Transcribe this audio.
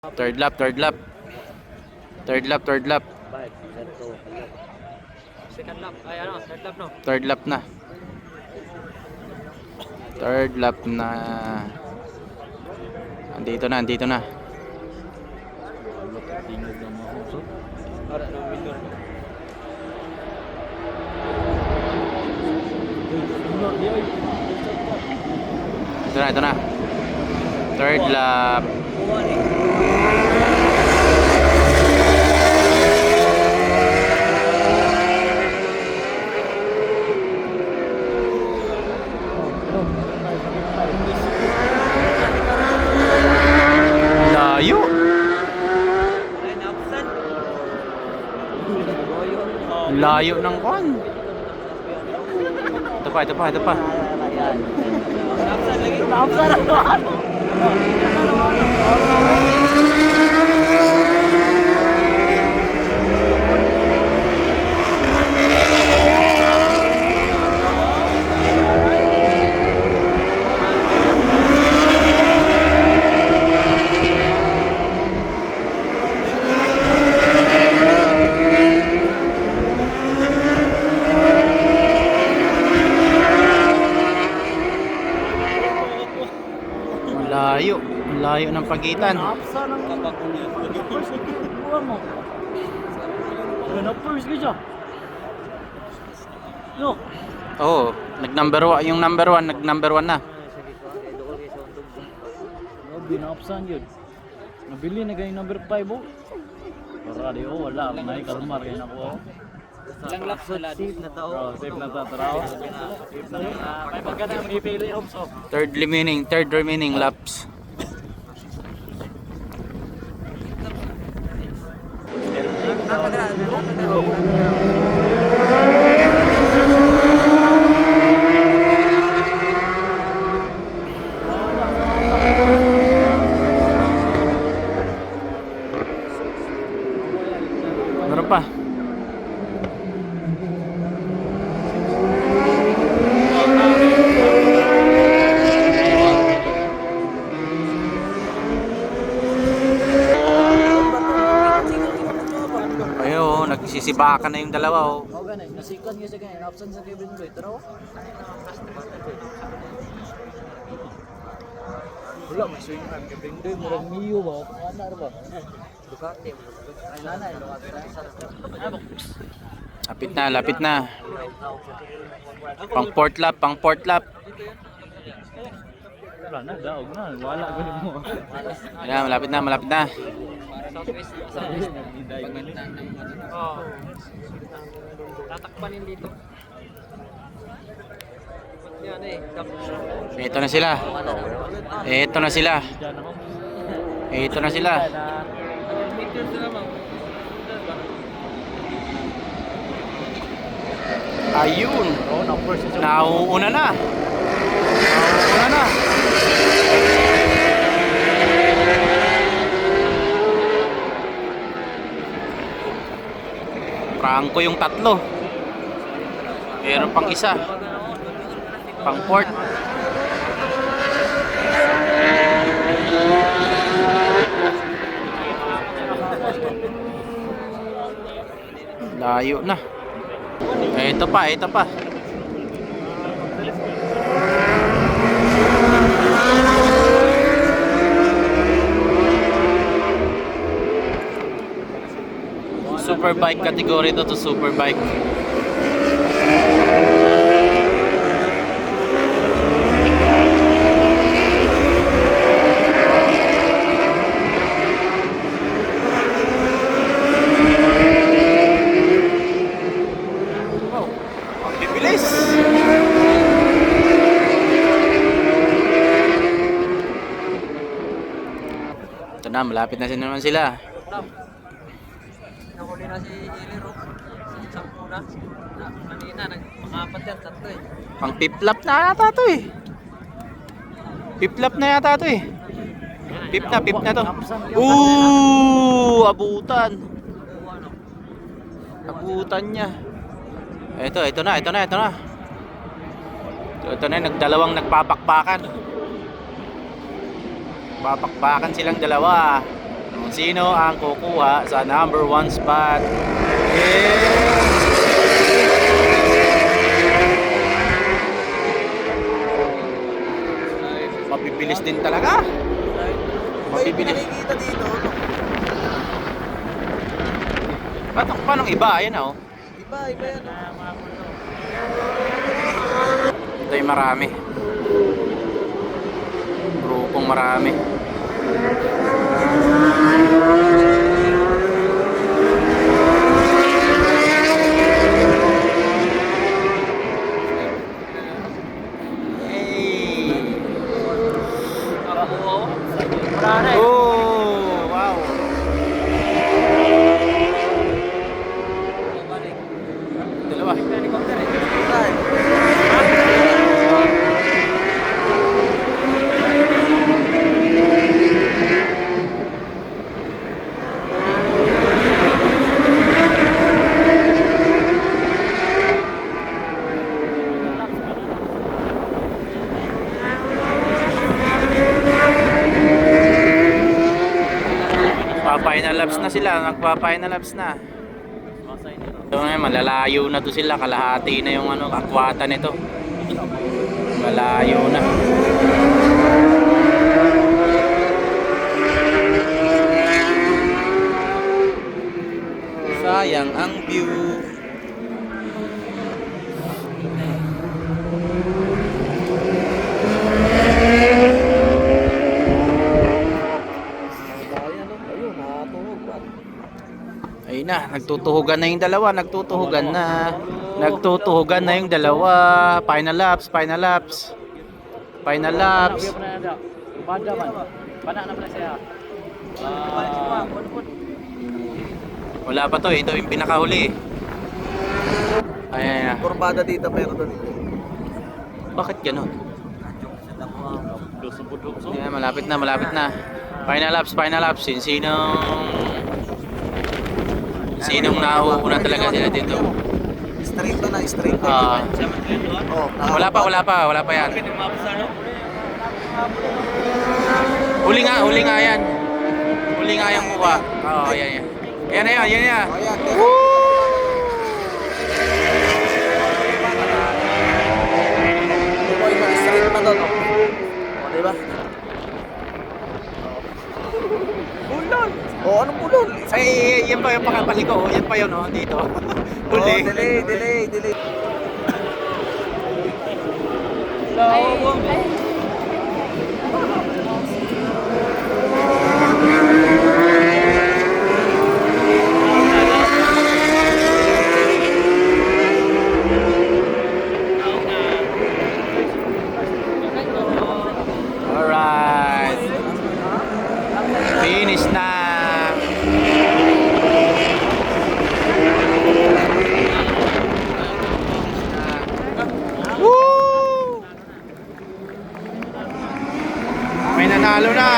Third lap, third lap. Third lap, third lap. Second lap, ay ano, third lap no? Third lap na. Third lap na. Andito na, andito na. Para no window. Ito na, ito na. Third lap. Layo. Layo ng kon. Ito pa, ito pa, ito pa. Layo, layo ng pagitan. Napsa ng first buwan mo. Ano first ka? No. Oo, nag-number 1, yung number 1, nag-number 1 na. No, binapsan yun. Nabili na kayo number 5 oh. Para di oh, wala. May kalmar kayo na ko. Ilang laps na safe na tao. Oh, safe na tao. Safe na. May pagkana ang ipili so. Third remaining laps. Meron pa. Ayun, nagsisibakan na yung dalawa oh. Oh, ganun. Nasikan nga sa ganyan. Option sa Kevin Boy. Pero, wala, may swing arm. Kevin Boy, murang Mio ba? O kung ano ba? Ducati. Ay, nanay. Lapit na, lapit na. Pang fourth lap, pang fourth lap. Wala na, daog na. Wala ganun mo. Ayan, malapit na, malapit na. Oh. Tatakpanin dito. Yan eh. Ito na sila. Ito na sila. Ito na sila. Ayun. Nauuna na. Nauuna na. Prangko yung tatlo. Meron pang isa. Pang fourth. Layo na. Ito pa, ito pa. Superbike category to superbike. Wow, ang bibilis. Ito na, malapit na naman sila. Nahuli na si Iliro. Si Sampo na. Kanina, nagpakapat yan, tatlo eh. Pang piplap na yata to eh. Piplap na yata to eh. Pip na to. Abutan. Abutan niya. Ito na. Ito na, nagdalawang nagpapakpakan. Papakpakan silang dalawa. Kung sino ang kukuha sa number 1 spot. Yeah! Mabibilis din talaga. Mabibilis. Nakikita dito. Paano iba? Ayan oh. Iba yan. Ito yung marami. Grupong marami. Oh, wow. Dalawa. Final laps na sila, nagpa-final laps na. So ngayon, malalayo na to sila, kalahati na yung kakwata nito. Malayo na. Sayang ang view. Ayun na, nagtutuhugan na yung dalawa, nagtutuhugan na. Nagtutuhugan na yung dalawa. Final laps, final laps. Final laps. Wala pa to, ito yung pinakahuli. Ayan na. Kurbada dito pero doon. Bakit ganun? Ayan, malapit na, malapit na. Final laps, final laps. Sinong nauuna talaga sila dito? Straight na, straight na. Oh, Wala pa yan. Huli nga yan. Huli nga yung kuha. Oo, yan. Yan na. Oh, yan. Boy, straight na doon. Oh, di ba? Bulol. Oh, anong bulol? Ay, yan pa yung pakapali ko. Yan pa yun, dito. Huli. Oh, delay. Alright. Finish na. Woo! May nanalo na.